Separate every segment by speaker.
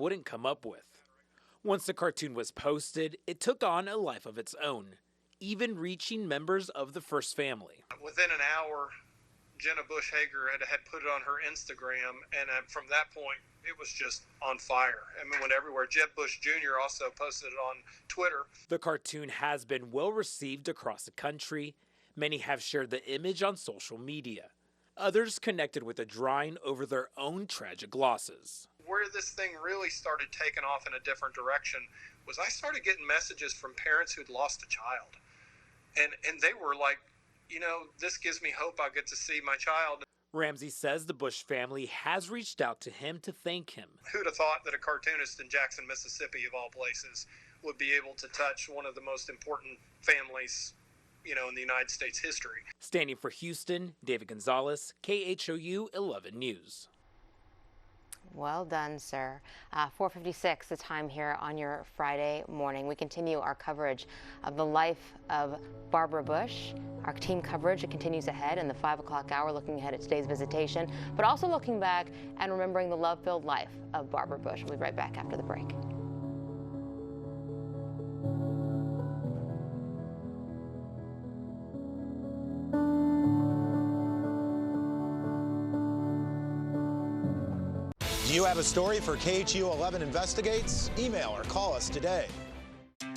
Speaker 1: wouldn't come up with. Once the cartoon was posted, it took on a life of its own, even reaching members of the First family.
Speaker 2: Within an hour, Jenna Bush Hager had put it on her Instagram, and from that point, it was just on fire. I mean, went everywhere. Jeb Bush Jr. also posted it on Twitter.
Speaker 1: The cartoon has been well received across the country. Many have shared the image on social media. Others connected with the drawing over their own tragic losses.
Speaker 2: Where this thing really started taking off in a different direction was I started getting messages from parents who'd lost a child. And they were like, you know, this gives me hope I'll get to see my child.
Speaker 1: Ramsey says the Bush family has reached out to him to thank him.
Speaker 2: Who'd have thought that a cartoonist in Jackson, Mississippi, of all places, would be able to touch one of the most important families, you know, in the United States history.
Speaker 1: Standing for Houston, David Gonzalez, KHOU 11 News.
Speaker 3: Well done, sir. 4:56, the time here on your Friday morning. We continue our coverage of the life of Barbara Bush. Our team coverage continues ahead in the 5 o'clock hour, looking ahead at today's visitation, but also looking back and remembering the love-filled life of Barbara Bush. We'll be right back after the break.
Speaker 4: Do you have a story for KHOU 11 Investigates? Email or call us today.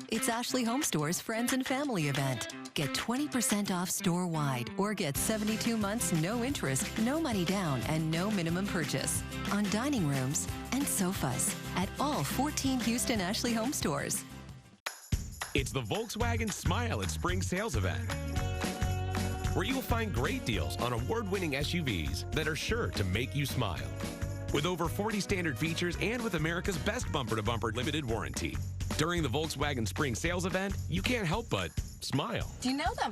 Speaker 5: It's Ashley Home Store's Friends and Family event. Get 20% off store-wide or get 72 months, no interest, no money down, and no minimum purchase on dining rooms and sofas at all 14 Houston Ashley Home Stores.
Speaker 6: It's the Volkswagen Smile at Spring Sales event, where you will find great deals on award-winning SUVs that are sure to make you smile. With over 40 standard features and with America's best bumper-to-bumper limited warranty. During the Volkswagen Spring Sales event, you can't help but smile.
Speaker 7: Do you know them?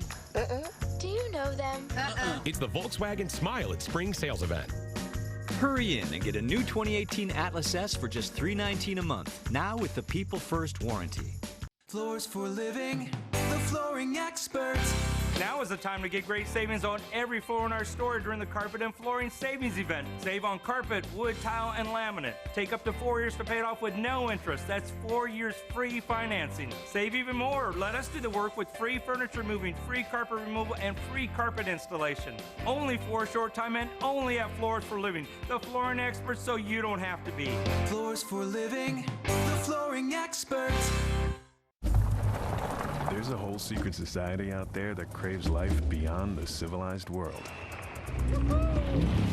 Speaker 8: Do you know them?
Speaker 6: It's the Volkswagen Smile at Spring Sales event.
Speaker 9: Hurry in and get a new 2018 Atlas S for just $319 a month. Now with the People First warranty.
Speaker 10: Floors for living, the flooring experts.
Speaker 11: Now is the time to get great savings on every floor in our store during the Carpet and Flooring Savings Event. Save on carpet, wood, tile, and laminate. Take up to 4 years to pay it off with no interest. That's 4 years free financing. Save even more. Let us do the work with free furniture moving, free carpet removal, and free carpet installation. Only for a short time and only at Floors for Living. The flooring experts, so you don't have to be.
Speaker 10: Floors for living, the flooring experts.
Speaker 12: There's a whole secret society out there that craves life beyond the civilized world.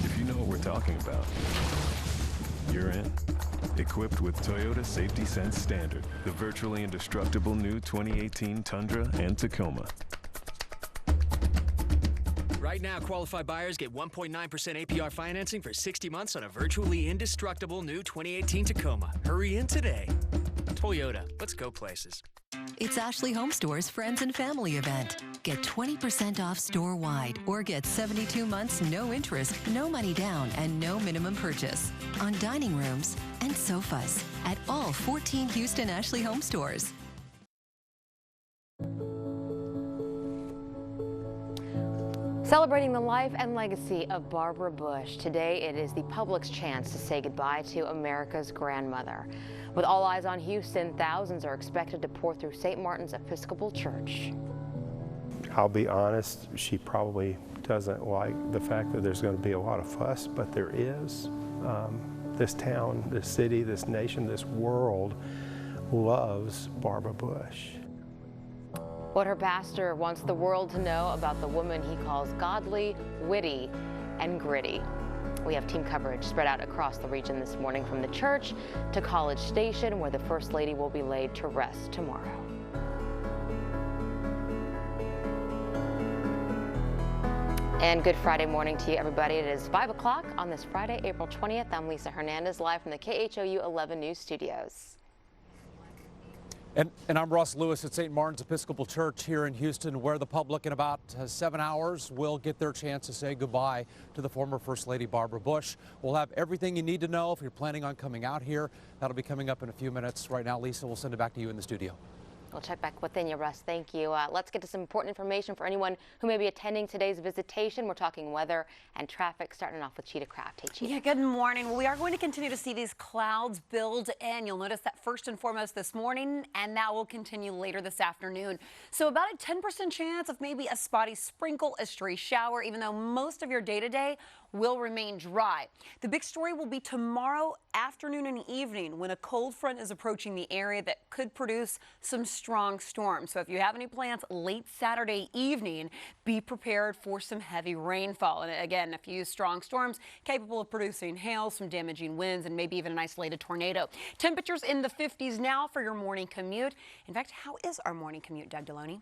Speaker 12: If you know what we're talking about, you're in. Equipped with Toyota Safety Sense Standard, the virtually indestructible new 2018 Tundra and Tacoma.
Speaker 13: Right now, qualified buyers get 1.9% APR financing for 60 months on a virtually indestructible new 2018 Tacoma. Hurry in today. Toyota, let's go places.
Speaker 5: It's Ashley Home Store's Friends and Family event. Get 20% off store-wide or get 72 months, no interest, no money down, and no minimum purchase on dining rooms and sofas at all 14 Houston Ashley Home Stores.
Speaker 3: Celebrating the life and legacy of Barbara Bush, today it is the public's chance to say goodbye to America's grandmother. With all eyes on Houston, thousands are expected to pour through St. Martin's Episcopal Church.
Speaker 14: I'll be honest, she probably doesn't like the fact that there's going to be a lot of fuss, but there is. This town, this city, this nation, this world loves Barbara Bush.
Speaker 3: What her pastor wants the world to know about the woman he calls godly, witty, and gritty. We have team coverage spread out across the region this morning, from the church to College Station, where the First Lady will be laid to rest tomorrow. And good Friday morning to you, everybody. It is 5 o'clock on this Friday, April 20th. I'm Lisa Hernandez, live from the KHOU 11 News Studios.
Speaker 15: And I'm Russ Lewis at St. Martin's Episcopal Church here in Houston, where the public in about 7 hours will get their chance to say goodbye to the former First Lady Barbara Bush. We'll have everything you need to know if you're planning on coming out here. That'll be coming up in a few minutes. Right now, Lisa, we'll send it back to you in the studio.
Speaker 3: We'll check back within you, Russ. Thank you. Let's get to some important information for anyone who may be attending today's visitation. We're talking weather and traffic, starting off with Cheetah Craft. Hey, Cheetah.
Speaker 7: Yeah, good morning. Well, we are going to continue to see these clouds build in. You'll notice that first and foremost this morning, and that will continue later this afternoon. So about a 10% chance of maybe a spotty sprinkle, a stray shower, even though most of your day-to-day will remain dry. The big story will be tomorrow afternoon and evening when a cold front is approaching the area that could produce some strong storms. So if you have any plans late Saturday evening, be prepared for some heavy rainfall. And again, a few strong storms capable of producing hail, some damaging winds, and maybe even an isolated tornado. Temperatures in the 50s now for your morning commute. In fact, how is our morning commute, Doug Deloney?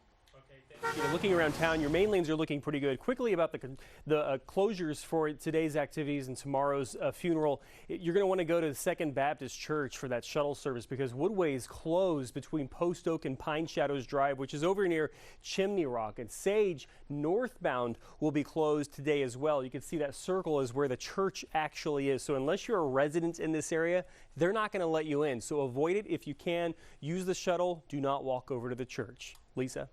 Speaker 16: Looking around town, your main lanes are looking pretty good. Quickly about the closures for today's activities and tomorrow's funeral. You're going to want to go to the Second Baptist Church for that shuttle service because Woodway is closed between Post Oak and Pine Shadows Drive, which is over near Chimney Rock. And Sage northbound will be closed today as well. You can see that circle is where the church actually is. So unless you're a resident in this area, they're not going to let you in. So avoid it if you can. Use the shuttle. Do not walk over to the church. Lisa.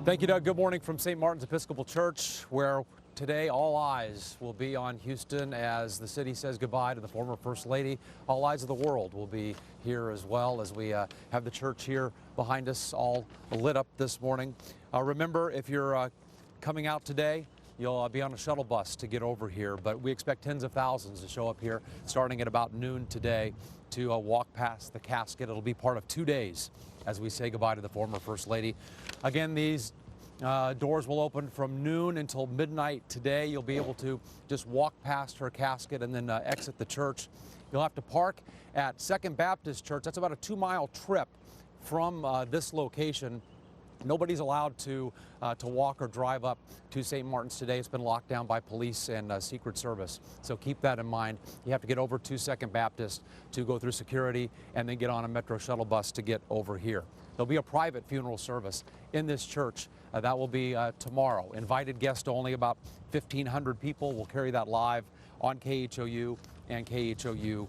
Speaker 15: Thank you, Doug. Good morning from St. Martin's Episcopal Church, where today all eyes will be on Houston as the city says goodbye to the former First Lady. All eyes of the world will be here as well as we have the church here behind us all lit up this morning. Remember, if you're coming out today, you'll be on a shuttle bus to get over here, but we expect tens of thousands to show up here starting at about noon today to walk past the casket. It'll be part of 2 days as we say goodbye to the former First Lady. Again, these doors will open from noon until midnight today. You'll be able to just walk past her casket and then exit the church. You'll have to park at Second Baptist Church. That's about a 2-mile trip from this location. Nobody's allowed to walk or drive up to St. Martin's today. It's been locked down by police and Secret Service. So keep that in mind. You have to get over to Second Baptist to go through security and then get on a Metro shuttle bus to get over here. There'll be a private funeral service in this church. That will be tomorrow. Invited guests only, about 1,500 people. We'll carry that live on KHOU and KHOU.com.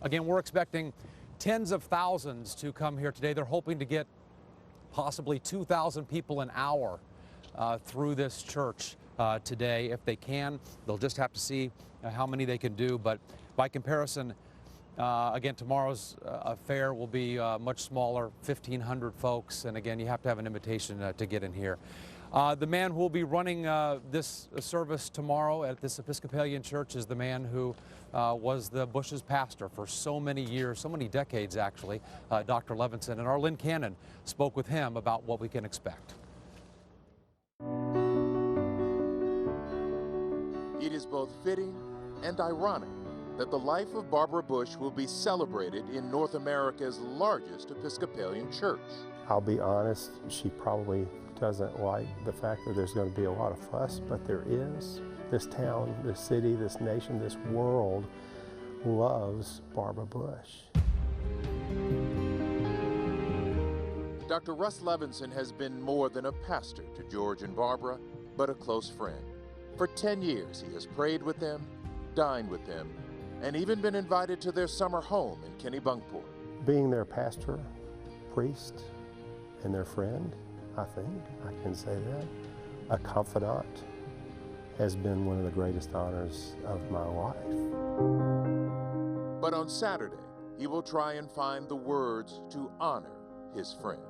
Speaker 15: Again, we're expecting tens of thousands to come here today. They're hoping to get possibly 2,000 people an hour through this church today. If they can, they'll just have to see how many they can do. But by comparison, again, tomorrow's affair will be much smaller, 1,500 folks. And again, you have to have an invitation to get in here. The man who will be running this service tomorrow at this Episcopalian church is the man who was the Bush's pastor for so many years, so many decades actually, Dr. Levinson. And our Lynn Cannon spoke with him about what we can expect.
Speaker 17: It is both fitting and ironic that the life of Barbara Bush will be celebrated in North America's largest Episcopalian church.
Speaker 14: I'll be honest, she probably doesn't like the fact that there's going to be a lot of fuss, but there is. This town, this city, this nation, this world loves Barbara Bush.
Speaker 17: Dr. Russ Levinson has been more than a pastor to George and Barbara, but a close friend. For 10 years, he has prayed with them, dined with them, and even been invited to their summer home in Kennebunkport.
Speaker 14: Being their pastor, priest, and their friend, I think I can say that, a confidant, has been one of the greatest honors of my life.
Speaker 17: But on Saturday, he will try and find the words to honor his friend.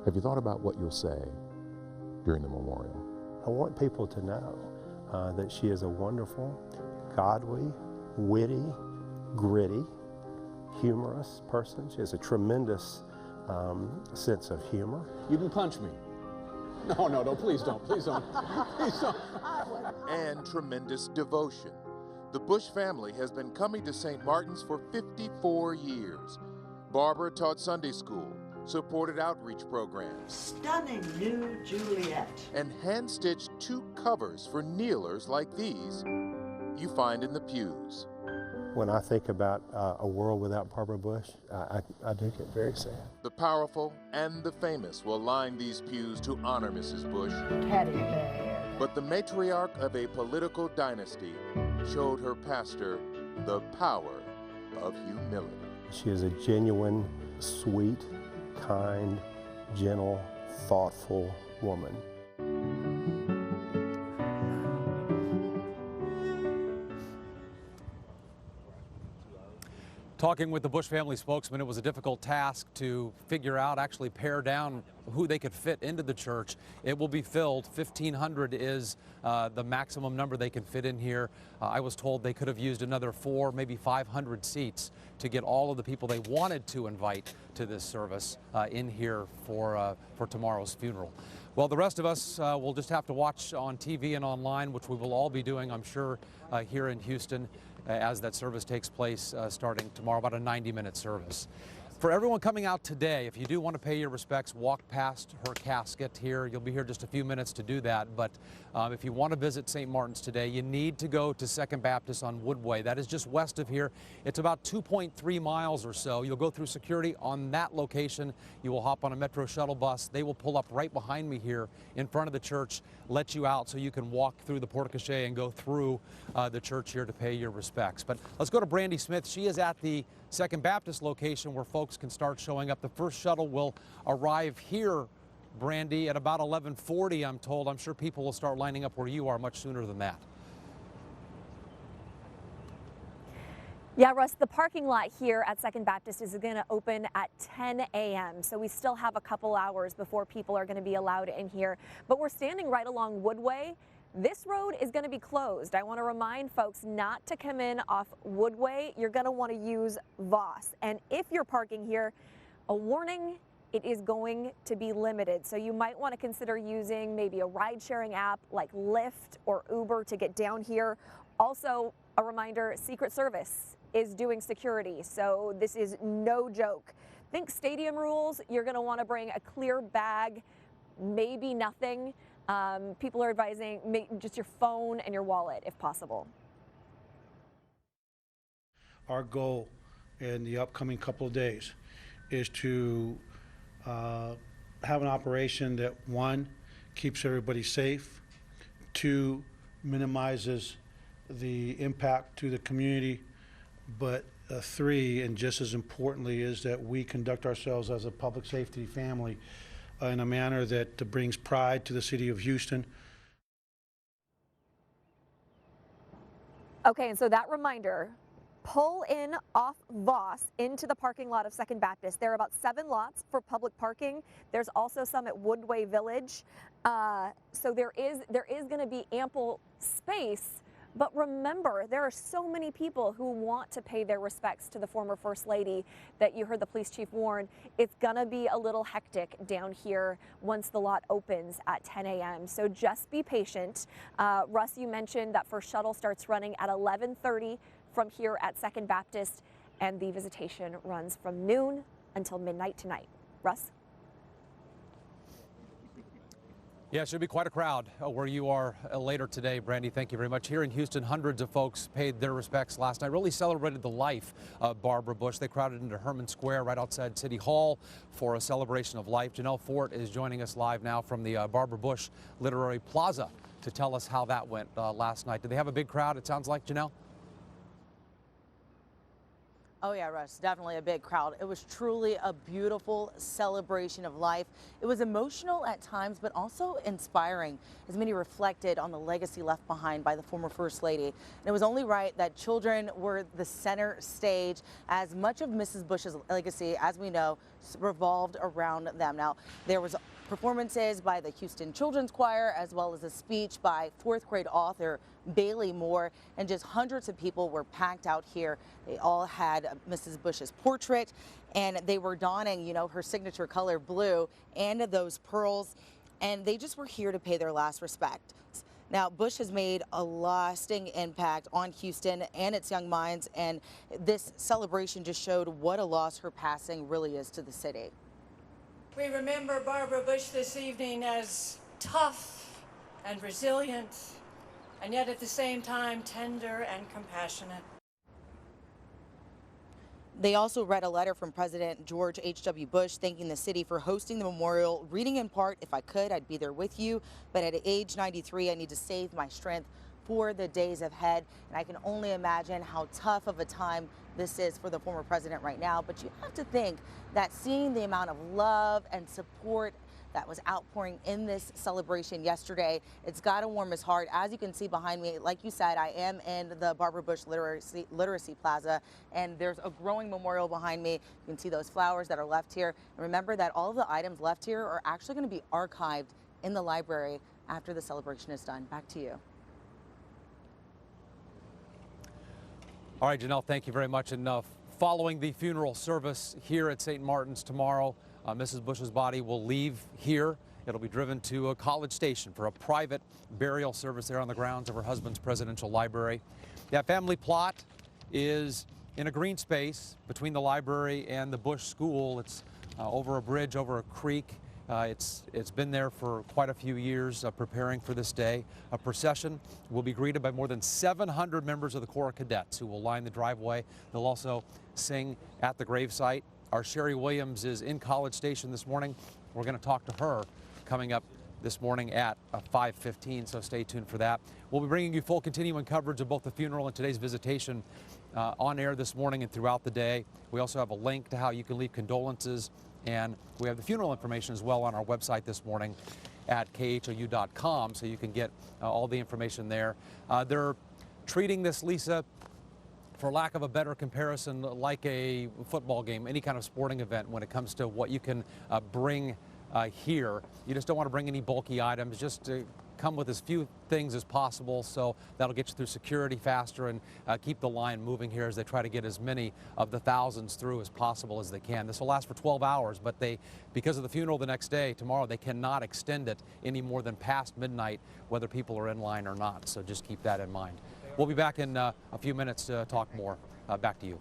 Speaker 17: Have you thought about what you'll say during the memorial?
Speaker 14: I want people to know that she is a wonderful, godly, witty, gritty, humorous person. She has a tremendous sense of humor.
Speaker 18: You can punch me. No, please don't, please don't, please don't.
Speaker 17: And tremendous devotion. The Bush family has been coming to St. Martin's for 54 years. Barbara taught Sunday school, supported outreach programs.
Speaker 19: Stunning new Juliet.
Speaker 17: And hand-stitched 2 covers for kneelers like these you find in the pews.
Speaker 14: When I think about a world without Barbara Bush, I do get very sad.
Speaker 17: The powerful and the famous will line these pews to honor Mrs. Bush.
Speaker 19: Teddy bear.
Speaker 17: But the matriarch of a political dynasty showed her pastor the power of humility.
Speaker 14: She is a genuine, sweet, kind, gentle, thoughtful woman.
Speaker 15: Talking with the Bush family spokesman, it was a difficult task to figure out, actually pare down who they could fit into the church. It will be filled. 1,500 is the maximum number they can fit in here. I was told they could have used another 400, maybe 500 seats to get all of the people they wanted to invite to this service in here for tomorrow's funeral. Well, the rest of us will just have to watch on TV and online, which we will all be doing, I'm sure, here in Houston as that service takes place starting tomorrow, about a 90-minute service. For everyone coming out today, if you do want to pay your respects, walk past her casket here. You'll be here just a few minutes to do that. But if you want to visit St. Martin's today, you need to go to Second Baptist on Woodway. That is just west of here. It's about 2.3 miles or so. You'll go through security on that location. You will hop on a Metro shuttle bus. They will pull up right behind me here in front of the church, let you out so you can walk through the porte cochere and go through the church here to pay your respects. But let's go to Brandy Smith. She is at the Second Baptist location where folks can start showing up. The first shuttle will arrive here, Brandy, at about 11:40, I'm told. I'm sure people will start lining up where you are much sooner than that.
Speaker 20: Yeah, Russ, the parking lot here at Second Baptist is going to open at 10 a.m. So we still have a couple hours before people are going to be allowed in here. But we're standing right along Woodway. This road is going to be closed. I want to remind folks not to come in off Woodway. You're going to want to use Voss. And if you're parking here, a warning, it is going to be limited. So you might want to consider using maybe a ride-sharing app like Lyft or Uber to get down here. Also, a reminder, Secret Service is doing security, so this is no joke. Think stadium rules. You're going to want to bring a clear bag, maybe nothing. People are advising just your phone and your wallet if possible.
Speaker 21: Our goal in the upcoming couple of days is to have an operation that, one, keeps everybody safe, two, minimizes the impact to the community, but three, and just as importantly, is that we conduct ourselves as a public safety family in a manner that brings pride to the city of Houston.
Speaker 20: Okay, and so that reminder, pull in off Voss into the parking lot of Second Baptist. There are about 7 lots for public parking. There's also some at Woodway Village. So there is going to be ample space. But remember, there are so many people who want to pay their respects to the former First Lady that you heard the police chief warn. It's going to be a little hectic down here once the lot opens at 10 a.m. So just be patient. Russ, you mentioned that first shuttle starts running at 11:30 from here at Second Baptist, and the visitation runs from noon until midnight tonight. Russ?
Speaker 15: Yeah, it should be quite a crowd where you are later today, Brandy. Thank you very much. Here in Houston, hundreds of folks paid their respects last night, really celebrated the life of Barbara Bush. They crowded into Herman Square right outside City Hall for a celebration of life. Janelle Fort is joining us live now from the Barbara Bush Literary Plaza to tell us how that went last night. Did they have a big crowd, it sounds like, Janelle?
Speaker 22: Oh yeah, Russ, definitely a big crowd. It was truly a beautiful celebration of life. It was emotional at times, but also inspiring, as many reflected on the legacy left behind by the former First Lady. And it was only right that children were the center stage, as much of Mrs. Bush's legacy, as we know, revolved around them. Now, there was performances by the Houston Children's Choir, as well as a speech by 4th grade author Bailey Moore, and just hundreds of people were packed out here. They all had Mrs. Bush's portrait, and they were donning, you know, her signature color blue and those pearls, and they just were here to pay their last respect. Now, Bush has made a lasting impact on Houston and its young minds, and this celebration just showed what a loss her passing really is to the city.
Speaker 23: We remember Barbara Bush this evening as tough and resilient, and yet at the same time tender and compassionate.
Speaker 22: They also read a letter from President George H.W. Bush thanking the city for hosting the memorial, reading in part, "If I could, I'd be there with you, but at age 93, I need to save my strength for the days ahead." And I can only imagine how tough of a time this is for the former president right now. But you have to think that seeing the amount of love and support that was outpouring in this celebration yesterday, it's got to warm his heart. As you can see behind me, like you said, I am in the Barbara Bush Literacy Plaza, and there's a growing memorial behind me. You can see those flowers that are left here. And remember that all of the items left here are actually going to be archived in the library after the celebration is done. Back to you.
Speaker 15: All right, Janelle, thank you very much. And following the funeral service here at St. Martin's tomorrow, Mrs. Bush's body will leave here. It'll be driven to a College Station for a private burial service there on the grounds of her husband's presidential library. That family plot is in a green space between the library and the Bush School. It's over a bridge over a creek. It's been there for quite a few years, preparing for this day. A procession will be greeted by more than 700 members of the Corps of Cadets who will line the driveway. They'll also sing at the gravesite. Our Sherry Williams is in College Station this morning. We're going to talk to her coming up this morning at 5:15, so stay tuned for that. We'll be bringing you full continuing coverage of both the funeral and today's visitation on air this morning and throughout the day. We also have a link to how you can leave condolences, and we have the funeral information as well on our website this morning at KHOU.com, so you can get all the information there. They're treating this, Lisa, for lack of a better comparison, like a football game, any kind of sporting event when it comes to what you can bring here. You just don't want to bring any bulky items, just to come with as few things as possible, so that'll get you through security faster and keep the line moving here as they try to get as many of the thousands through as possible as they can. This will last for 12 hours, but because of the funeral the next day, tomorrow, they cannot extend it any more than past midnight, whether people are in line or not, so just keep that in mind. We'll be back in a few minutes to talk more. Back to you.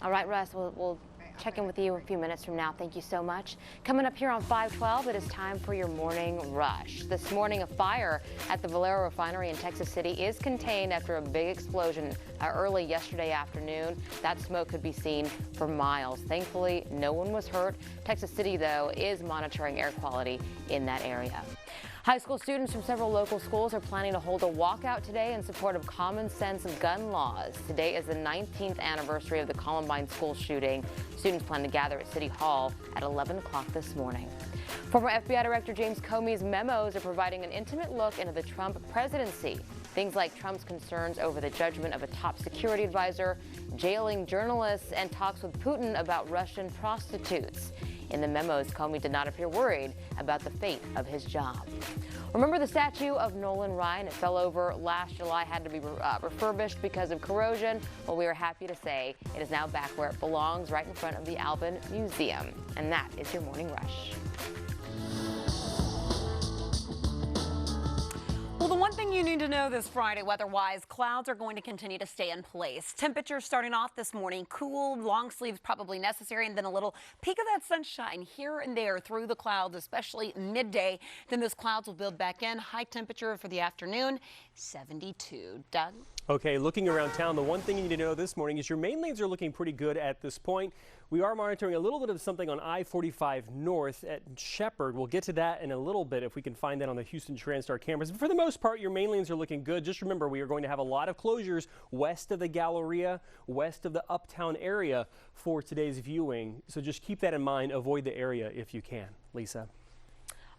Speaker 3: All right, Russ, we'll check in with you a few minutes from now. Thank you so much. Coming up here on 512, it is time for your morning rush. This morning, a fire at the Valero refinery in Texas City is contained after a big explosion early yesterday afternoon. That smoke could be seen for miles. Thankfully, no one was hurt. Texas City, though, is monitoring air quality in that area. High school students from several local schools are planning to hold a walkout today in support of common sense gun laws. Today is the 19th anniversary of the Columbine school shooting. Students plan to gather at City Hall at 11 o'clock this morning. Former FBI Director James Comey's memos are providing an intimate look into the Trump presidency. Things like Trump's concerns over the judgment of a top security advisor, jailing journalists, and talks with Putin about Russian prostitutes. In the memos, Comey did not appear worried about the fate of his job. Remember the statue of Nolan Ryan? It fell over last July, had to be refurbished because of corrosion. Well, we are happy to say it is now back where it belongs, right in front of the Albin Museum. And that is your Morning Rush.
Speaker 7: Well, the one thing you need to know this Friday weather-wise, clouds are going to continue to stay in place. Temperatures starting off this morning, cool, long sleeves probably necessary, and then a little peek of that sunshine here and there through the clouds, especially midday. Then those clouds will build back in. High temperature for the afternoon, 72. Doug?
Speaker 16: Okay, looking around town, the one thing you need to know this morning is your main lanes are looking pretty good at this point. We are monitoring a little bit of something on I-45 north at Shepherd. We'll get to that in a little bit if we can find that on the Houston TransStar cameras. But for the most part, your main lanes are looking good. Just remember, we are going to have a lot of closures west of the Galleria, west of the Uptown area for today's viewing. So just keep that in mind. Avoid the area if you can. Lisa.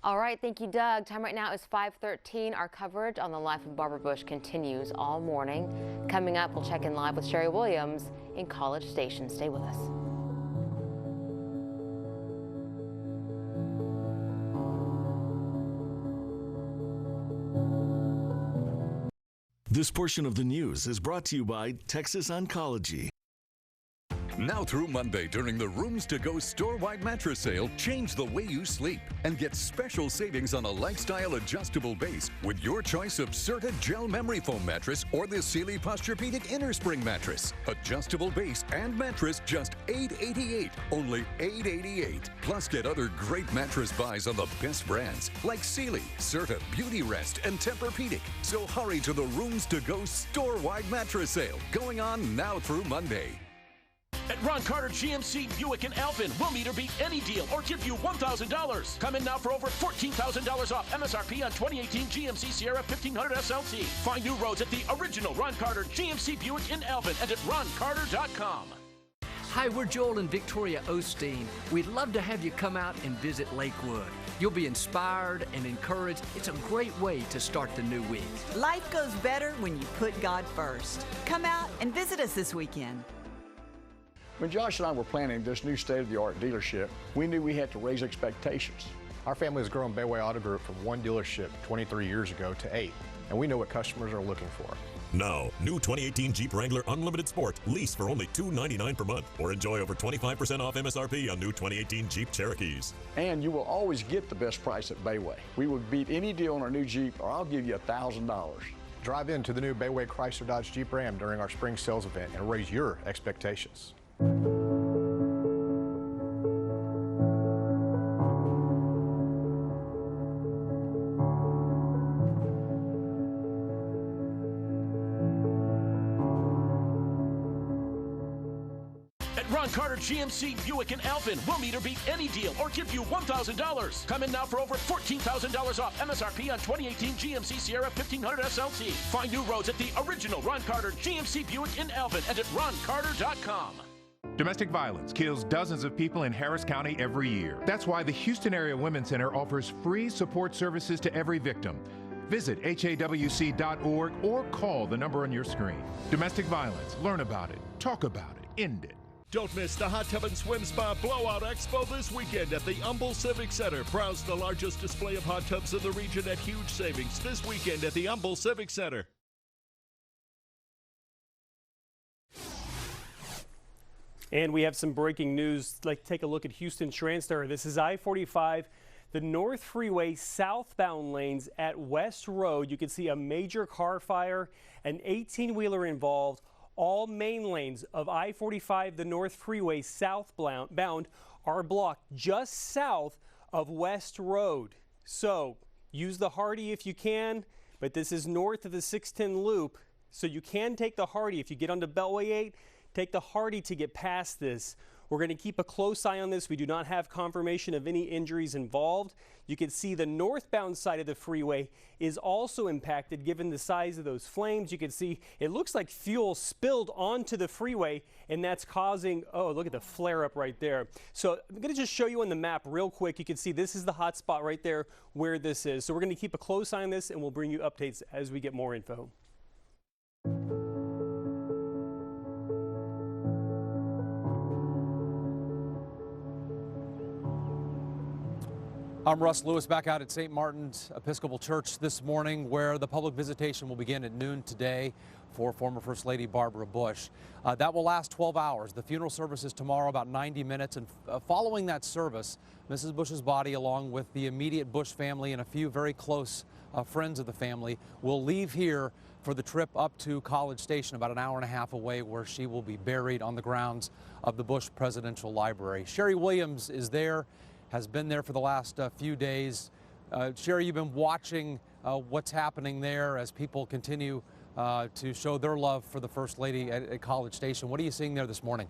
Speaker 3: All right, thank you, Doug. Time right now is 5:13. Our coverage on the life of Barbara Bush continues all morning. Coming up, we'll check in live with Sherry Williams in College Station. Stay with us.
Speaker 1: This portion of the news is brought to you by Texas Oncology.
Speaker 2: Now through Monday, during the Rooms to Go store-wide mattress sale, change the way you sleep and get special savings on a lifestyle adjustable base with your choice of Serta Gel Memory Foam mattress or the Sealy Posturepedic Inner Spring mattress. Adjustable base and mattress, just $888. Only $888. Plus, get other great mattress buys on the best brands like Sealy, Serta, Beauty Rest, and Tempur-Pedic. So hurry to the Rooms to Go store-wide mattress sale, going on now through Monday.
Speaker 4: At Ron Carter GMC Buick in Alvin, we'll meet or beat any deal or give you $1,000. Come in now for over $14,000 off MSRP on 2018 GMC Sierra 1500 SLT. Find new roads at the original Ron Carter GMC Buick in Alvin and at roncarter.com.
Speaker 6: Hi, we're Joel and Victoria Osteen. We'd love to have you come out and visit Lakewood. You'll be inspired and encouraged. It's a great way to start the new week.
Speaker 8: Life goes better when you put God first. Come out and visit us this weekend.
Speaker 24: When Josh and I were planning this new state-of-the-art dealership, we knew we had to raise expectations.
Speaker 25: Our family has grown Bayway Auto Group from one dealership 23 years ago to 8, and we know what customers are looking for.
Speaker 26: Now, new 2018 Jeep Wrangler Unlimited Sport. Lease for only $299 per month or enjoy over 25% off MSRP on new 2018 Jeep Cherokees.
Speaker 24: And you will always get the best price at Bayway. We would beat any deal on our new Jeep, or I'll give you $1,000.
Speaker 25: Drive into the new Bayway Chrysler Dodge Jeep Ram during our spring sales event and raise your expectations.
Speaker 4: Ron Carter GMC Buick in Alvin, we'll meet or beat any deal or give you $1,000. Come in now for over $14,000 off MSRP on 2018 GMC Sierra 1500 SLT. Find new roads at the original Ron Carter GMC Buick in Alvin and at roncarter.com.
Speaker 27: Domestic violence kills dozens of people in Harris County every year. That's why the Houston Area Women's Center offers free support services to every victim. Visit HAWC.org or call the number on your screen. Domestic violence, learn about it, talk about it, end it.
Speaker 28: Don't miss the Hot Tub and Swim Spa Blowout Expo this weekend at the Humble Civic Center. Browse the largest display of hot tubs in the region at huge savings this weekend at the Humble Civic Center.
Speaker 16: And we have some breaking news. Like, take a look at Houston Transtar. This is I-45, the North Freeway southbound lanes at West Road. You can see a major car fire, an 18-wheeler involved. All main lanes of I-45, the North Freeway southbound, are blocked just south of West Road. So use the Hardy if you can, but this is north of the 610 loop, so you can take the Hardy. If you get onto Beltway 8, take the Hardy to get past this. We're going to keep a close eye on this. We do not have confirmation of any injuries involved. You can see the northbound side of the freeway is also impacted given the size of those flames. You can see it looks like fuel spilled onto the freeway, and that's causing, oh, look at the flare up right there. So I'm going to just show you on the map real quick. You can see this is the hot spot right there where this is. So we're going to keep a close eye on this, and we'll bring you updates as we get more info.
Speaker 15: I'm Russ Lewis, back out at St. Martin's Episcopal Church this morning, where the public visitation will begin at noon today for former First Lady Barbara Bush. That will last 12 hours. The funeral service is tomorrow, about 90 minutes, and following that service, Mrs. Bush's body, along with the immediate Bush family and a few very close friends of the family, will leave here for the trip up to College Station, about an hour and a half away, where she will be buried on the grounds of the Bush Presidential Library. Sherry Williams is there, has been there for the last few days. Sherry, you've been watching what's happening there as people continue to show their love for the First Lady at College Station. What are you seeing there this morning?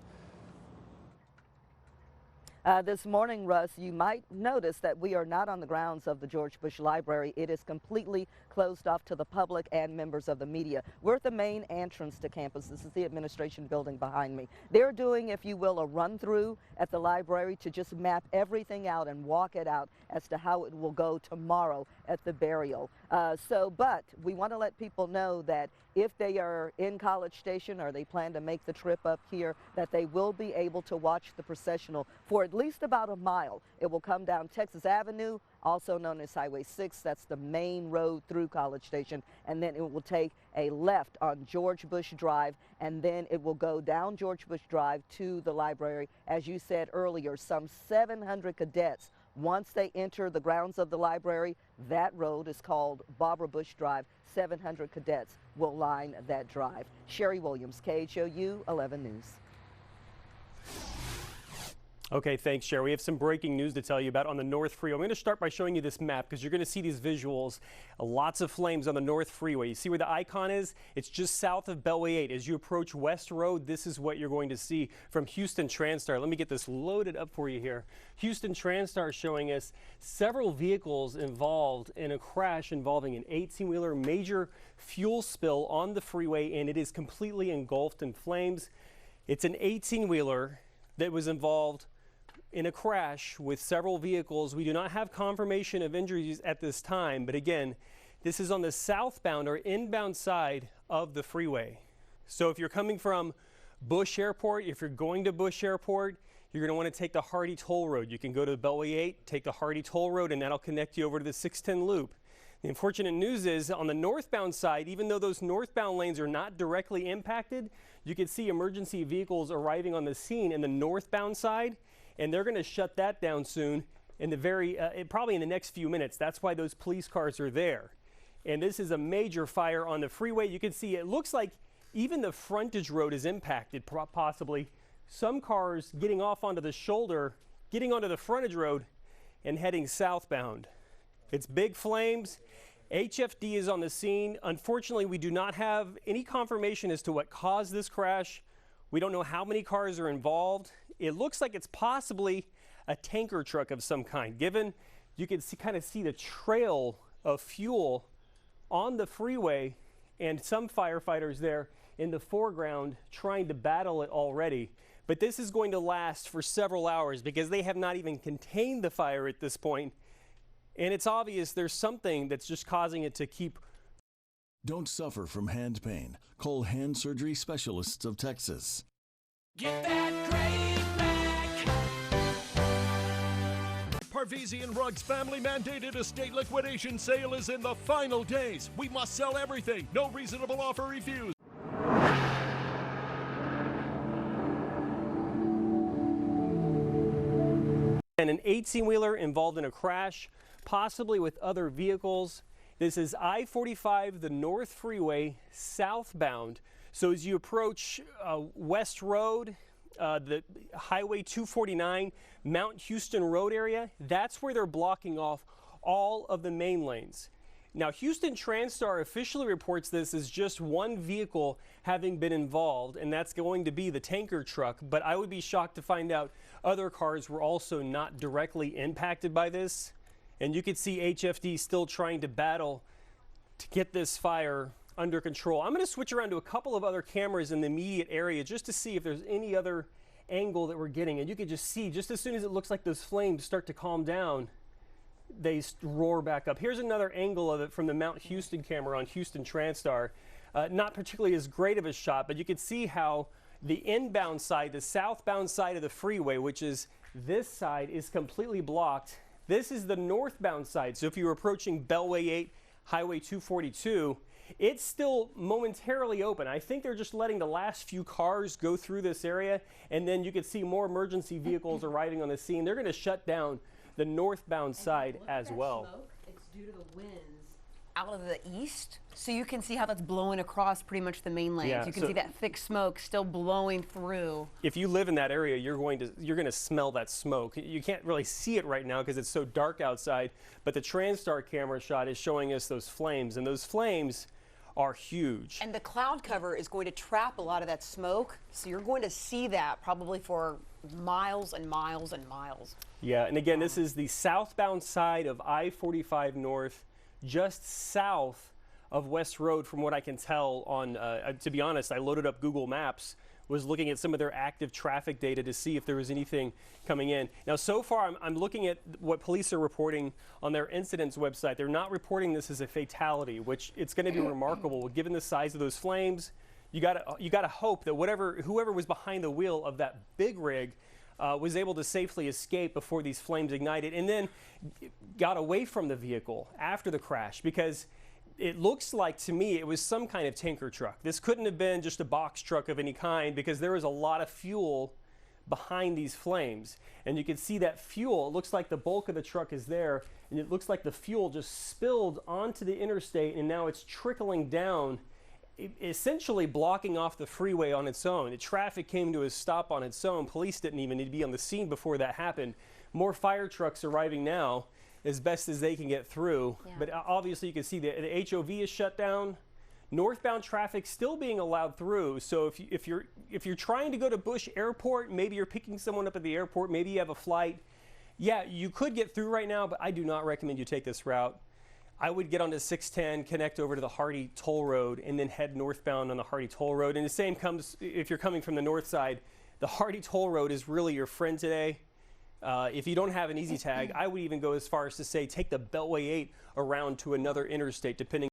Speaker 29: This morning, Russ, you might notice that we are not on the grounds of the George Bush Library. It is completely closed off to the public and members of the media. We're at the main entrance to campus. This is the administration building behind me. They're doing, if you will, a run-through at the library to just map everything out and walk it out as to how it will go tomorrow at the burial. But we want to let people know that if they are in College Station or they plan to make the trip up here, that they will be able to watch the processional for at least about a mile. It will come down Texas Avenue, also known as Highway 6. That's the main road through College Station. And then it will take a left on George Bush Drive, and then it will go down George Bush Drive to the library. As you said earlier, some 700 cadets, once they enter the grounds of the library, that road is called Barbara Bush Drive. 700 cadets will line that drive. Sherry Williams, KHOU 11 News.
Speaker 16: Okay, thanks, Cher. We have some breaking news to tell you about on the North Freeway. I'm going to start by showing you this map because you're going to see these visuals. Lots of flames on the North Freeway. You see where the icon is? It's just south of Beltway 8. As you approach West Road, this is what you're going to see from Houston TransStar. Let me get this loaded up for you here. Houston TransStar showing us several vehicles involved in a crash involving an 18-wheeler, major fuel spill on the freeway, and it is completely engulfed in flames. It's an 18-wheeler that was involved in a crash with several vehicles. We do not have confirmation of injuries at this time, but again, this is on the southbound or inbound side of the freeway. So if you're coming from Bush Airport, if you're going to Bush Airport, you're going to want to take the Hardy Toll Road. You can go to Beltway 8, take the Hardy Toll Road, and that'll connect you over to the 610 loop. The unfortunate news is on the northbound side, even though those northbound lanes are not directly impacted, you can see emergency vehicles arriving on the scene in the northbound side, and they're going to shut that down soon in the probably in the next few minutes. That's why those police cars are there. And this is a major fire on the freeway. You can see it looks like even the frontage road is impacted, possibly. Some cars getting off onto the shoulder, getting onto the frontage road and heading southbound. It's big flames. HFD is on the scene. Unfortunately, we do not have any confirmation as to what caused this crash. We don't know how many cars are involved. It looks like it's possibly a tanker truck of some kind, given you can kind of see the trail of fuel on the freeway and some firefighters there in the foreground trying to battle it already. But this is going to last for several hours because they have not even contained the fire at this point. And it's obvious there's something that's just causing it to keep.
Speaker 1: Don't suffer from hand pain. Call Hand Surgery Specialists of Texas.
Speaker 28: Get that great back! Parvizian Rugs family mandated estate liquidation sale is in the final days. We must sell everything. No reasonable offer refused.
Speaker 16: And an 18-wheeler involved in a crash, possibly with other vehicles. This is I-45, the North Freeway, southbound. So as you approach West Road, the Highway 249, Mount Houston Road area, that's where they're blocking off all of the main lanes. Now, Houston TransStar officially reports this as just one vehicle having been involved, and that's going to be the tanker truck. But I would be shocked to find out other cars were also not directly impacted by this. And you could see HFD still trying to battle to get this fire under control. I'm going to switch around to a couple of other cameras in the immediate area just to see if there's any other angle that we're getting. And you can just see, just as soon as it looks like those flames start to calm down, they roar back up. Here's another angle of it from the Mount Houston camera on Houston TransStar. Not particularly as great of a shot, but you can see how the inbound side, the southbound side of the freeway, which is this side, is completely blocked. This is the northbound side. So if you were approaching Beltway 8, Highway 242, it's still momentarily open. I think they're just letting the last few cars go through this area, and then you can see more emergency vehicles arriving on the scene. They're going to shut down the northbound side as well.
Speaker 7: Smoke, it's due to the winds out of the east, so you can see how that's blowing across pretty much the main lanes.
Speaker 16: Yeah,
Speaker 7: you can see that thick smoke still blowing through.
Speaker 16: If you live in that area, you're going to smell that smoke. You can't really see it right now because it's so dark outside, but the TransStar camera shot is showing us those flames, and those flames are huge.
Speaker 7: And the cloud cover is going to trap a lot of that smoke, so you're going to see that probably for miles and miles and miles.
Speaker 16: Yeah, and again, this is the southbound side of I-45 North, just south of West Road from what I can tell on, to be honest, I loaded up Google Maps, was looking at some of their active traffic data to see if there was anything coming in. Now, so far, I'm looking at what police are reporting on their incidents website. They're not reporting this as a fatality, which it's going to be remarkable. Given the size of those flames, you gotta hope that whoever was behind the wheel of that big rig was able to safely escape before these flames ignited, and then got away from the vehicle after the crash, because it looks like to me it was some kind of tanker truck. This couldn't have been just a box truck of any kind, because there was a lot of fuel behind these flames. And you can see that fuel, it looks like the bulk of the truck is there, and it looks like the fuel just spilled onto the interstate, and now it's trickling down essentially blocking off the freeway on its own. The traffic came to a stop on its own. Police didn't even need to be on the scene before that happened. More fire trucks arriving now as best as they can get through. Yeah. But obviously you can see the HOV is shut down. Northbound traffic still being allowed through. So if you're trying to go to Bush Airport, maybe you're picking someone up at the airport, maybe you have a flight. Yeah, you could get through right now, but I do not recommend you take this route. I would get onto 610, connect over to the Hardy Toll Road, and then head northbound on the Hardy Toll Road. And the same comes if you're coming from the north side. The Hardy Toll Road is really your friend today. If you don't have an easy tag, I would even go as far as to say take the Beltway 8 around to another interstate, depending